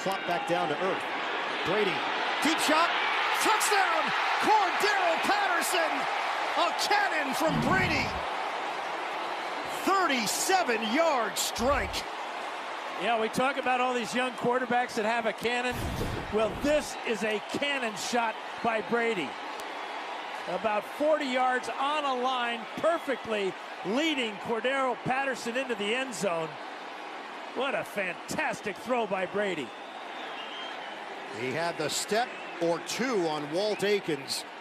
plop back down to earth. Brady, deep shot, touchdown! Cordarrelle Patterson, a cannon from Brady. 37-yard strike. Yeah, we talk about all these young quarterbacks that have a cannon. Well, this is a cannon shot by Brady. About 40 yards on a line, perfectly leading Cordarrelle Patterson into the end zone. What a fantastic throw by Brady. He had the step or two on Walt Aikens.